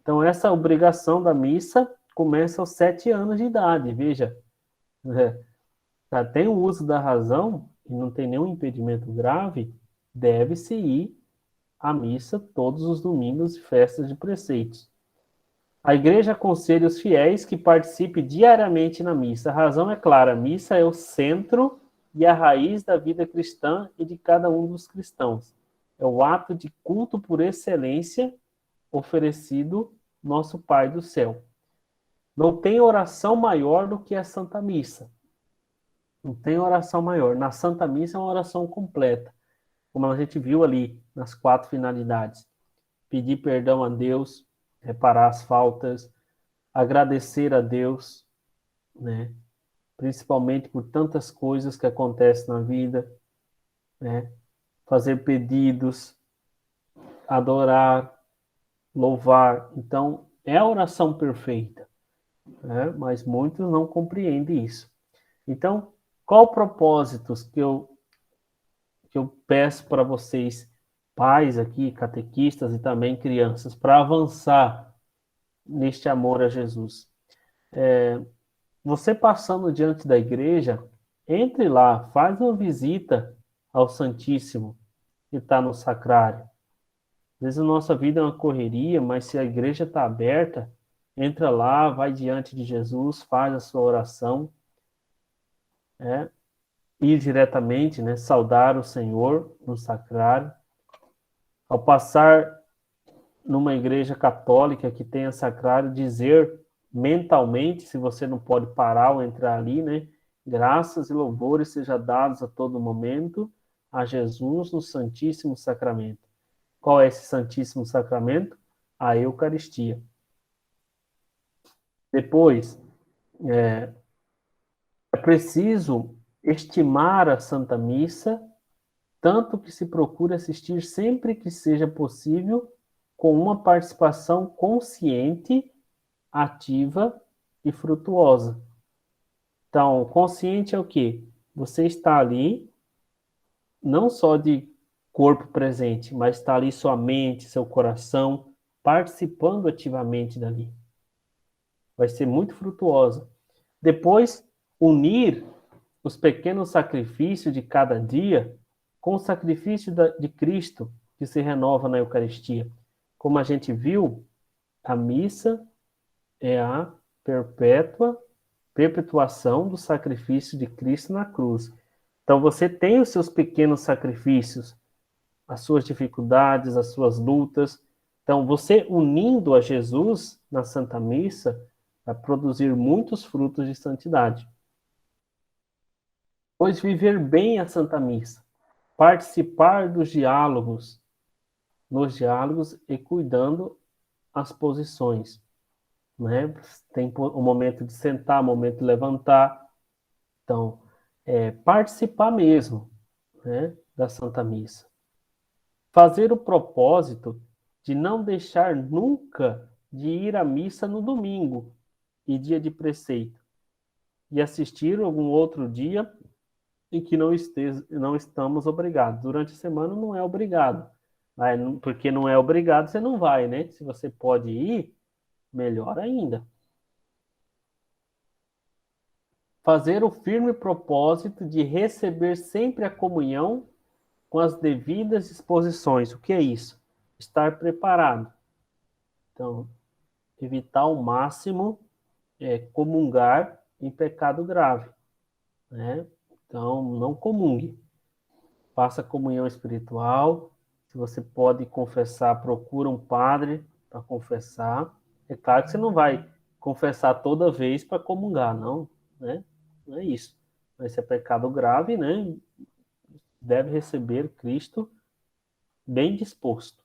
Então, essa obrigação da missa começa aos 7 anos de idade, veja. Tem o uso da razão e não tem nenhum impedimento grave, deve-se ir à missa todos os domingos e festas de preceitos. A igreja aconselha os fiéis que participem diariamente na missa. A razão é clara, a missa é o centro e a raiz da vida cristã e de cada um dos cristãos. É o ato de culto por excelência oferecido nosso Pai do céu. Não tem oração maior do que a Santa Missa. Não tem oração maior. Na Santa Missa é uma oração completa, como a gente viu ali nas 4 finalidades. Pedir perdão a Deus, reparar as faltas, agradecer a Deus, né? Principalmente por tantas coisas que acontecem na vida, né? Fazer pedidos, adorar, louvar. Então, é a oração perfeita, né? Mas muitos não compreendem isso. Então, qual propósitos que eu peço para vocês, pais aqui, catequistas e também crianças, para avançar neste amor a Jesus? Você passando diante da igreja, entre lá, faz uma visita ao Santíssimo que está no sacrário. Às vezes a nossa vida é uma correria, mas se a igreja está aberta, entra lá, vai diante de Jesus, faz a sua oração, né? Ir diretamente, né? Saudar o Senhor no sacrário. Ao passar numa igreja católica que tenha sacrário, dizer mentalmente, se você não pode parar ou entrar ali, né? Graças e louvores sejam dados a todo momento a Jesus no Santíssimo Sacramento. Qual é esse Santíssimo Sacramento? A Eucaristia. Depois, é preciso estimar a Santa Missa, tanto que se procure assistir sempre que seja possível, com uma participação consciente, ativa e frutuosa. Então, consciente é o quê? Você está ali, não só de corpo presente, mas está ali sua mente, seu coração, participando ativamente dali. Vai ser muito frutuosa. Depois, unir os pequenos sacrifícios de cada dia com o sacrifício de Cristo, que se renova na Eucaristia. Como a gente viu, a missa é a perpetuação do sacrifício de Cristo na cruz. Então você tem os seus pequenos sacrifícios, as suas dificuldades, as suas lutas. Então você unindo a Jesus na Santa Missa vai produzir muitos frutos de santidade. Pois viver bem a Santa Missa, participar dos diálogos, nos diálogos e cuidando as posições, né? Tem o momento de sentar, o momento de levantar. Então, participar mesmo, né, da Santa Missa. Fazer o propósito de não deixar nunca de ir à missa no domingo e dia de preceito, e assistir algum outro dia em que não estamos obrigados. Durante a semana não é obrigado, porque não é obrigado, você não vai, né? Se você pode ir, melhor ainda. Fazer o firme propósito de receber sempre a comunhão com as devidas disposições. O que é isso? Estar preparado. Então, evitar ao máximo comungar em pecado grave, né? Então, não comungue. Faça comunhão espiritual. Se você pode confessar, procura um padre para confessar. É claro que você não vai confessar toda vez para comungar, não, né? Não é isso. Mas se é pecado grave, né? Deve receber Cristo bem disposto.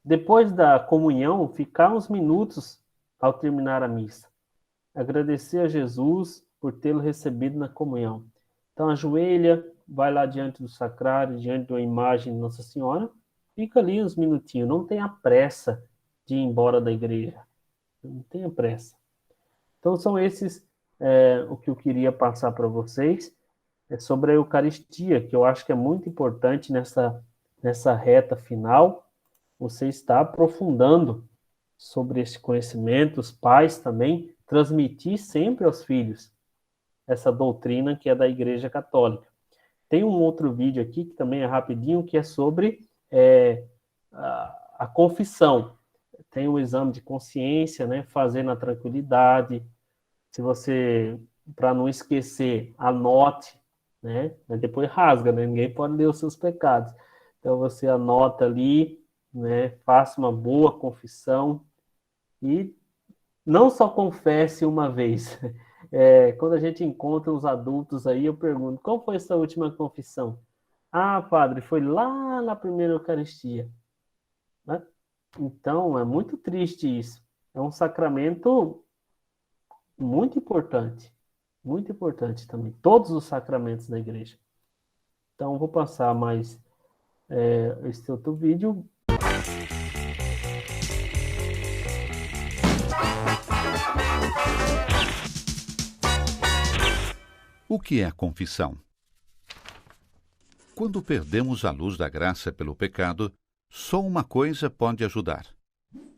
Depois da comunhão, ficar uns minutos ao terminar a missa. Agradecer a Jesus por tê-lo recebido na comunhão. Então, ajoelha, vai lá diante do sacrário, diante de uma imagem de Nossa Senhora, fica ali uns minutinhos. Não tenha pressa de ir embora da igreja. Não tenha pressa. Então, são esses o que eu queria passar para vocês. Sobre a Eucaristia, que eu acho que é muito importante nessa reta final. Você está aprofundando sobre esse conhecimento, os pais também, transmitir sempre aos filhos essa doutrina que é da Igreja Católica. Tem um outro vídeo aqui, que também é rapidinho, que é sobre a confissão. Tem o exame de consciência, né? Fazer na tranquilidade. Se você, para não esquecer, anote, né? Mas depois rasga, né? Ninguém pode ler os seus pecados. Então você anota ali, né? Faça uma boa confissão e não só confesse uma vez. Quando a gente encontra os adultos aí, eu pergunto, qual foi a sua última confissão? Ah, padre, foi lá na primeira Eucaristia. Né? Então, é muito triste isso. É um sacramento muito importante também. Todos os sacramentos da igreja. Então, vou passar mais esse outro vídeo. O que é a confissão? Quando perdemos a luz da graça pelo pecado, só uma coisa pode ajudar: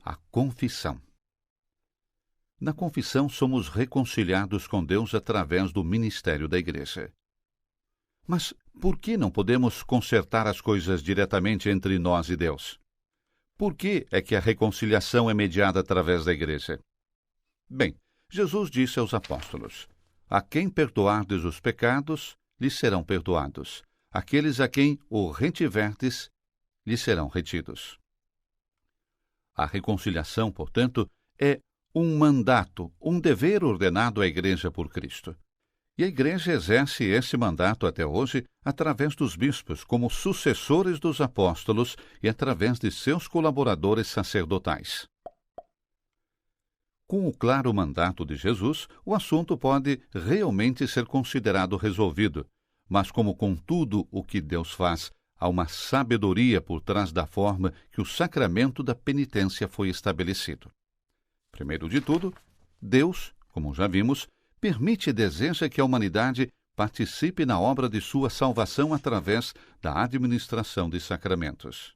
a confissão. Na confissão, somos reconciliados com Deus através do ministério da Igreja. Mas por que não podemos consertar as coisas diretamente entre nós e Deus? Por que é que a reconciliação é mediada através da Igreja? Bem, Jesus disse aos apóstolos: a quem perdoardes os pecados, lhes serão perdoados. Aqueles a quem o retiverdes, lhes serão retidos. A reconciliação, portanto, é um mandato, um dever ordenado à Igreja por Cristo. E a Igreja exerce esse mandato até hoje através dos bispos, como sucessores dos apóstolos e através de seus colaboradores sacerdotais. Com o claro mandato de Jesus, o assunto pode realmente ser considerado resolvido, mas como com tudo o que Deus faz, há uma sabedoria por trás da forma que o sacramento da penitência foi estabelecido. Primeiro de tudo, Deus, como já vimos, permite e deseja que a humanidade participe na obra de sua salvação através da administração de sacramentos.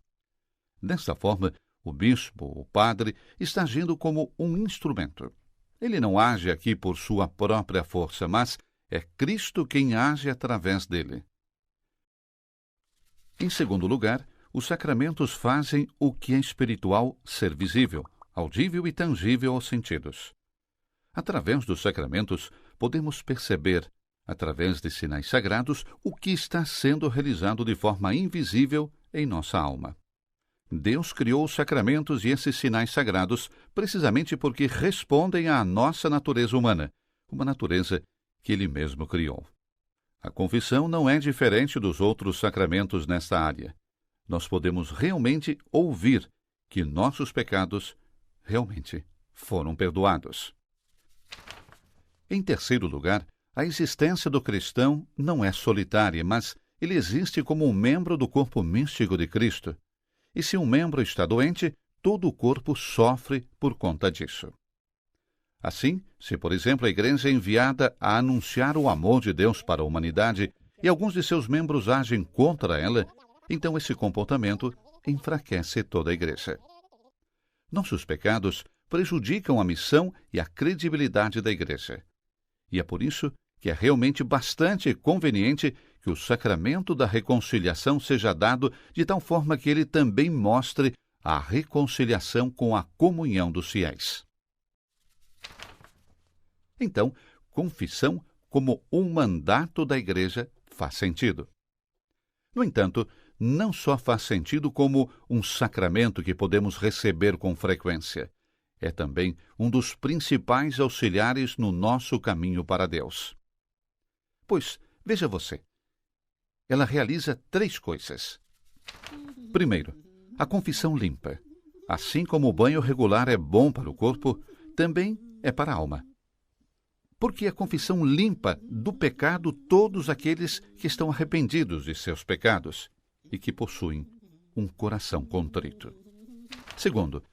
Desta forma, o bispo, o padre, está agindo como um instrumento. Ele não age aqui por sua própria força, mas é Cristo quem age através dele. Em segundo lugar, os sacramentos fazem o que é espiritual ser visível, audível e tangível aos sentidos. Através dos sacramentos, podemos perceber, através de sinais sagrados, o que está sendo realizado de forma invisível em nossa alma. Deus criou os sacramentos e esses sinais sagrados precisamente porque respondem à nossa natureza humana, uma natureza que Ele mesmo criou. A confissão não é diferente dos outros sacramentos nesta área. Nós podemos realmente ouvir que nossos pecados realmente foram perdoados. Em terceiro lugar, a existência do cristão não é solitária, mas ele existe como um membro do corpo místico de Cristo. E se um membro está doente, todo o corpo sofre por conta disso. Assim, se, por exemplo, a igreja é enviada a anunciar o amor de Deus para a humanidade e alguns de seus membros agem contra ela, então esse comportamento enfraquece toda a igreja. Nossos pecados prejudicam a missão e a credibilidade da igreja. E é por isso que é realmente bastante conveniente que o sacramento da reconciliação seja dado de tal forma que ele também mostre a reconciliação com a comunhão dos fiéis. Então, confissão como um mandato da Igreja faz sentido. No entanto, não só faz sentido como um sacramento que podemos receber com frequência, é também um dos principais auxiliares no nosso caminho para Deus. Pois, veja você, ela realiza 3 coisas. Primeiro, a confissão limpa. Assim como o banho regular é bom para o corpo, também é para a alma. Porque a confissão limpa do pecado todos aqueles que estão arrependidos de seus pecados e que possuem um coração contrito. Segundo,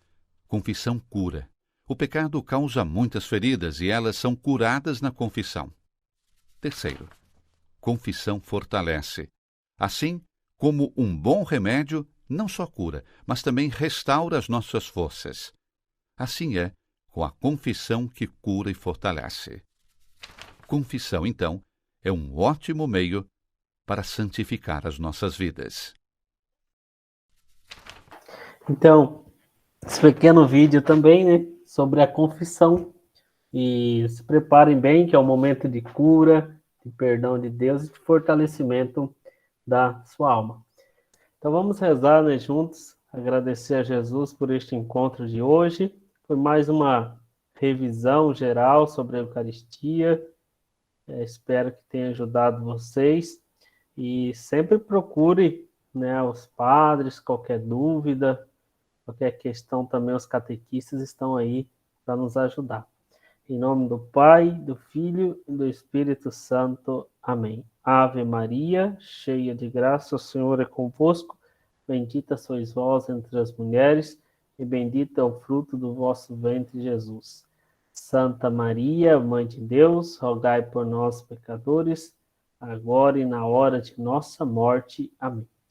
confissão cura. O pecado causa muitas feridas e elas são curadas na confissão. Terceiro, confissão fortalece. Assim como um bom remédio não só cura, mas também restaura as nossas forças. Assim é com a confissão que cura e fortalece. Confissão, então, é um ótimo meio para santificar as nossas vidas. Então, esse pequeno vídeo também, né, sobre a confissão. E se preparem bem, que é um momento de cura, de perdão de Deus e de fortalecimento da sua alma. Então vamos rezar, né, juntos, agradecer a Jesus por este encontro de hoje. Foi mais uma revisão geral sobre a Eucaristia. Espero que tenha ajudado vocês. E sempre procure, né, os padres, qualquer dúvida, qualquer questão também, os catequistas estão aí para nos ajudar. Em nome do Pai, do Filho e do Espírito Santo. Amém. Ave Maria, cheia de graça, o Senhor é convosco. Bendita sois vós entre as mulheres, e bendito é o fruto do vosso ventre, Jesus. Santa Maria, Mãe de Deus, rogai por nós, pecadores, agora e na hora de nossa morte. Amém.